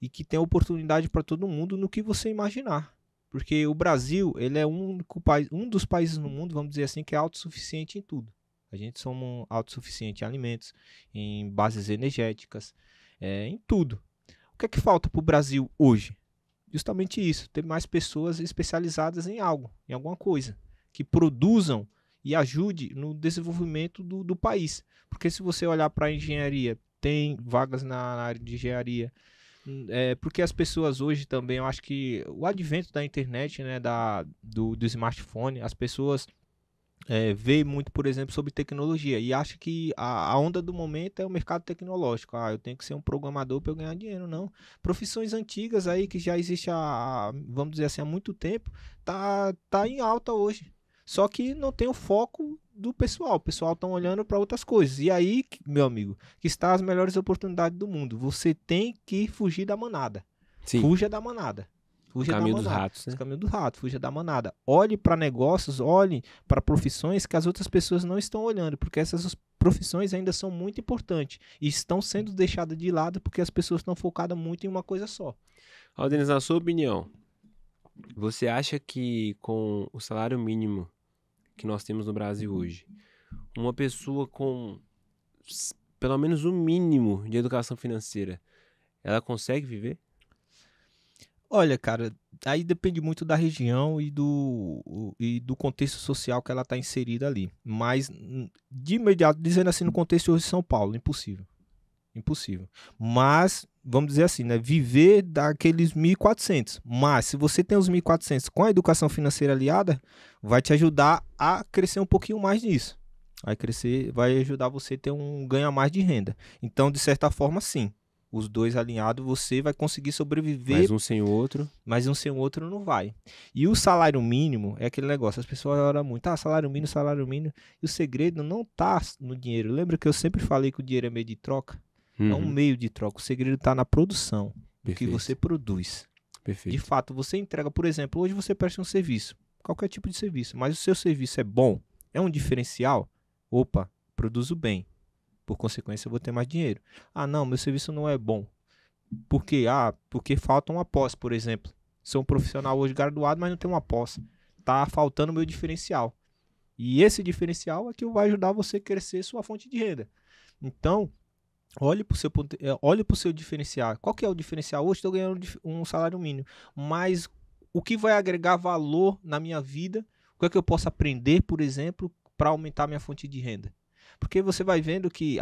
e que tem oportunidade para todo mundo no que você imaginar. Porque o Brasil, ele é um dos países no mundo, vamos dizer assim, que é autossuficiente em tudo. A gente somos autossuficiente em alimentos, em bases energéticas, em tudo. O que é que falta para o Brasil hoje? Justamente isso, ter mais pessoas especializadas em algo, em alguma coisa, que produzam e ajude no desenvolvimento do país. Porque se você olhar para a engenharia, tem vagas na área de engenharia. Porque as pessoas hoje também, eu acho que o advento da internet, né, do smartphone, as pessoas veem muito, por exemplo, sobre tecnologia e acham que a onda do momento é o mercado tecnológico. Eu tenho que ser um programador para eu ganhar dinheiro. Não. Profissões antigas aí que já existe vamos dizer assim, há muito tempo, tá em alta hoje. Só que não tem o foco do pessoal. O pessoal está olhando para outras coisas. E aí, meu amigo, que está as melhores oportunidades do mundo. Você tem que fugir da manada. Sim. Fuja da manada. Fuja caminho da manada. dos ratos, né? O caminho do rato, fuja da manada. Olhe para negócios, olhe para profissões que as outras pessoas não estão olhando, porque essas profissões ainda são muito importantes e estão sendo deixadas de lado porque as pessoas estão focadas muito em uma coisa só. Denis, na sua opinião, você acha que com o salário mínimo que nós temos no Brasil hoje, uma pessoa com pelo menos o mínimo de educação financeira, ela consegue viver? Olha, cara, aí depende muito da região e do contexto social que ela está inserida ali. Mas, de imediato, dizendo assim, no contexto hoje de São Paulo, impossível. Impossível. Mas, vamos dizer assim, né, viver daqueles 1.400. Mas, se você tem os 1.400 com a educação financeira aliada, vai te ajudar a crescer um pouquinho mais nisso. Vai ajudar você a ter um ganho a mais de renda. Então, de certa forma, sim. Os dois alinhados, você vai conseguir sobreviver. Mas um sem o outro. Mas um sem o outro não vai. E o salário mínimo é aquele negócio. As pessoas oram muito. Salário mínimo, salário mínimo. E o segredo não está no dinheiro. Lembra que eu sempre falei que o dinheiro é meio de troca? É um meio de troca. O segredo está na produção. Do que você produz. Perfeito. De fato, você entrega, por exemplo, hoje você presta um serviço. Qualquer tipo de serviço. Mas o seu serviço é bom? É um diferencial? Opa, produzo bem. Por consequência, eu vou ter mais dinheiro. Não, meu serviço não é bom. Por quê? Porque falta uma pós, por exemplo. Sou um profissional hoje graduado, mas não tenho uma pós. Tá faltando o meu diferencial. E esse diferencial é que vai ajudar você a crescer sua fonte de renda. Então, olhe para o seu diferencial. Qual que é o diferencial? Hoje estou ganhando um salário mínimo. Mas o que vai agregar valor na minha vida? O que é que eu posso aprender, por exemplo, para aumentar minha fonte de renda? Porque você vai vendo que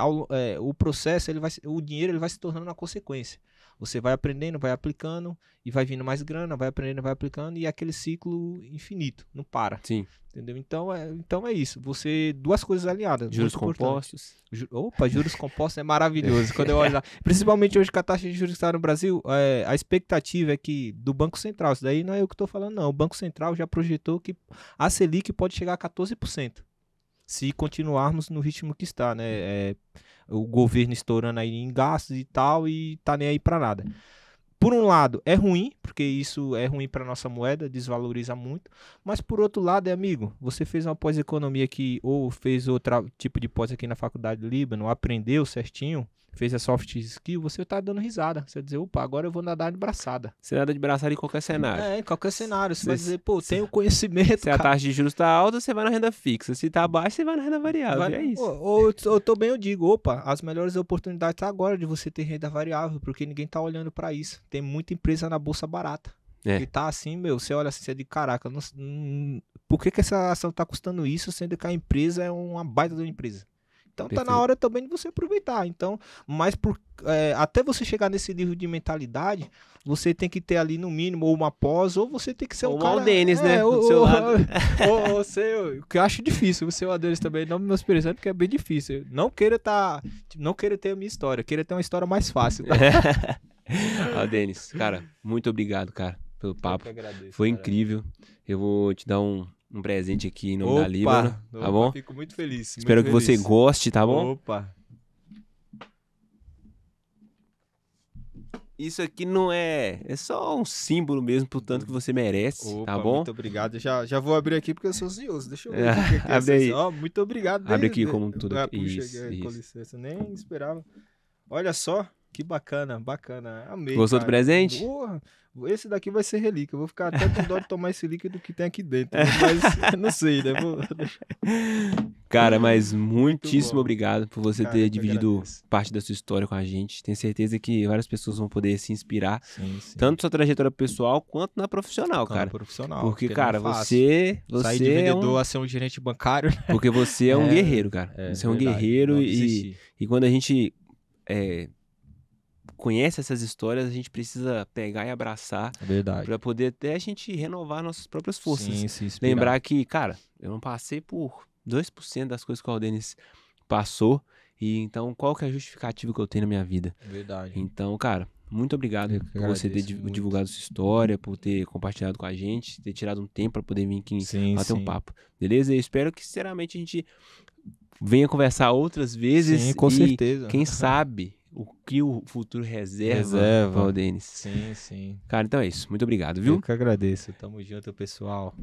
o processo, o dinheiro ele vai se tornando uma consequência. Você vai aprendendo, vai aplicando e vai vindo mais grana, vai aprendendo, vai aplicando e é aquele ciclo infinito, não para. Sim. Entendeu? Então é isso. Duas coisas alinhadas. Juros compostos. Juros compostos é maravilhoso. Quando eu olho lá, principalmente hoje com a taxa de juros que está no Brasil, a expectativa é que do Banco Central, isso daí não é eu que estou falando, não. O Banco Central já projetou que a Selic pode chegar a 14%. se continuarmos no ritmo que está, né? O governo estourando aí em gastos e tal, e tá nem aí para nada. Por um lado, é ruim, porque isso é ruim para nossa moeda, desvaloriza muito. Mas por outro lado, amigo, você fez uma pós-economia aqui, ou fez outro tipo de pós aqui na Faculdade do Líbano, aprendeu certinho, fez a soft skill, você tá dando risada. Você vai dizer, opa, agora eu vou nadar de braçada. Você nada de braçada em qualquer cenário. Em qualquer cenário. Você vai dizer, pô, tenho conhecimento, Se a taxa de juros tá alta, você vai na renda fixa. Se tá baixa, você vai na renda variável. É isso. Ou também eu digo, opa, as melhores oportunidades tá agora de você ter renda variável, porque ninguém tá olhando para isso. Tem muita empresa na bolsa barata. E tá assim, meu, você olha assim, você diz, caraca, por que essa ação tá custando isso, sendo que a empresa é uma baita de uma empresa? Então Perfeito. Tá na hora também de você aproveitar. Então, mas até você chegar nesse nível de mentalidade, você tem que ter ali no mínimo ou uma pós, ou você tem que ser um cara... Ou o Denis, né? Do seu lado. Ou o que eu acho difícil, você o Denis também, não me menosprezando, porque é bem difícil. Não queira ter a minha história, queira ter uma história mais fácil. Ó, Denis, cara, muito obrigado, cara, pelo papo. Eu que agradeço, foi cara. Incrível. Eu vou te dar um presente aqui em nome da Líbano, tá bom? Fico muito feliz. Espero que você goste, tá bom? Opa! Isso aqui não é só um símbolo mesmo, portanto que você merece, Opa, tá bom? Muito obrigado. Já vou abrir aqui porque eu sou ansioso. Deixa eu ver o que é Abre aí. Muito obrigado. Abre aqui como tudo. Puxa, com licença, nem esperava. Olha só, que bacana. Amei. Gostou do presente? Porra, esse daqui vai ser relíquia. Eu vou ficar até com dó de tomar esse líquido que tem aqui dentro. Mas não sei, né? Cara, mas muitíssimo obrigado por você ter dividido agradeço. Parte da sua história com a gente. Tenho certeza que várias pessoas vão poder se inspirar, sim. tanto na sua trajetória pessoal quanto na profissional, cara. Porque, cara, você sair de vendedor a ser um gerente bancário. Porque você é um guerreiro, cara. Você é um guerreiro e quando a gente conhece essas histórias, a gente precisa pegar e abraçar para poder até a gente renovar nossas próprias forças. Sim, lembrar que, cara, eu não passei por 2% das coisas que o Aldenis passou, e então qual que é a justificativa que eu tenho na minha vida? Verdade. Então, cara, muito obrigado por você ter divulgado sua história, por ter compartilhado com a gente, ter tirado um tempo para poder vir aqui bater um papo. Beleza? Eu espero que, sinceramente, a gente venha conversar outras vezes. Sim, com certeza. Quem sabe o que o futuro reserva para o Denis. Sim. Cara, então é isso. Muito obrigado, viu? Eu que agradeço. Tamo junto, pessoal.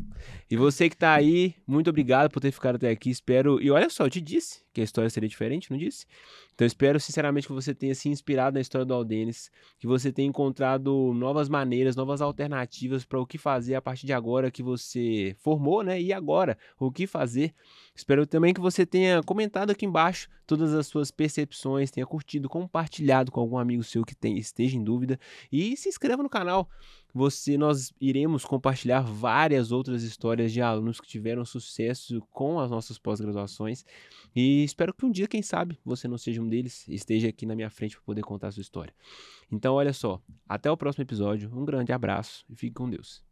E você que tá aí, muito obrigado por ter ficado até aqui. Espero... E olha só, eu te disse que a história seria diferente, não disse? Então eu espero sinceramente que você tenha se inspirado na história do Aldenis, que você tenha encontrado novas maneiras, novas alternativas para o que fazer a partir de agora que você formou, né? E agora, o que fazer? Espero também que você tenha comentado aqui embaixo todas as suas percepções, tenha curtido, compartilhado com algum amigo seu que esteja em dúvida e se inscreva no canal. Nós iremos compartilhar várias outras histórias de alunos que tiveram sucesso com as nossas pós-graduações e espero que um dia, quem sabe, você não seja um deles e esteja aqui na minha frente para poder contar a sua história. Então, olha só, até o próximo episódio, um grande abraço e fique com Deus.